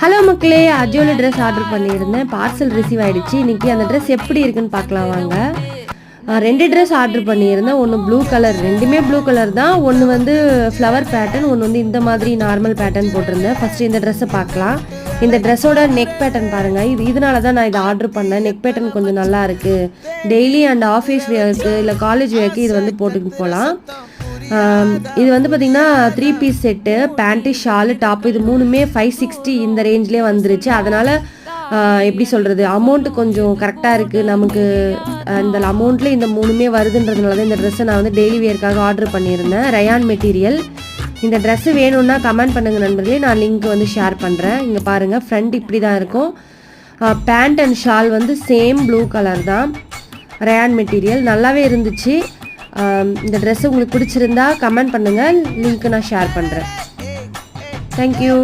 Hello மக்களே, அஜியோவில் dress order பண்ணியிருந்தேன். Parcel receive ஆகிடுச்சு. இன்றைக்கி அந்த ட்ரெஸ் எப்படி இருக்குன்னு பார்க்கலாம் வாங்க. 2 ட்ரெஸ் ஆர்டர் பண்ணியிருந்தேன். ஒன்று ப்ளூ கலர், ரெண்டுமே ப்ளூ கலர் தான். ஒன்று வந்து ஃப்ளவர் பேட்டர்ன், ஒன்று வந்து இந்த மாதிரி நார்மல் பேட்டர்ன் போட்டிருந்தேன். ஃபஸ்ட்டு இந்த ட்ரெஸ்ஸை பார்க்கலாம். இந்த ட்ரெஸ்ஸோட நெக் பேட்டர்ன் பாருங்கள். இதனால தான் நான் இதை ஆர்டர் பண்ணேன். நெக் பேட்டர்ன் கொஞ்சம் நல்லா இருக்குது. டெய்லி அண்ட் ஆஃபீஸ் வேருக்கு இல்லை காலேஜ் வேருக்கு இது வந்து போட்டுக்கிட்டு போகலாம். இது வந்து பார்த்திங்கன்னா 3 piece set, pant, shawl, top, இது மூணுமே 560 இந்த ரேஞ்ச்லேயே வந்துருச்சு. அதனால் எப்படி சொல்கிறது, அமௌண்ட்டு கொஞ்சம் கரெக்டாக இருக்குது நமக்கு. இந்த அமௌண்ட்டில் இந்த மூணுமே வருதுன்றதுனால தான் இந்த ட்ரெஸ்ஸை நான் வந்து டெய்லி வேர்க்காக ஆர்டர் பண்ணியிருந்தேன். Rayon material. இந்த ட்ரெஸ்ஸு வேணும்னா கமெண்ட் பண்ணுங்கள் நண்பர்களே, நான் லிங்க் வந்து ஷேர் பண்ணுறேன். இங்கே பாருங்கள், ஃப்ரண்ட் இப்படி தான் இருக்கும். பேண்ட் அண்ட் ஷால் வந்து சேம் ப்ளூ கலர் தான். ரயான் மெட்டீரியல் நல்லாவே இருந்துச்சு. இந்த ட்ரெஸ்ஸு உங்களுக்கு பிடிச்சிருந்தா கமெண்ட் பண்ணுங்கள், லிங்க்கு நான் ஷேர் பண்ணுறேன். தேங்க்யூ.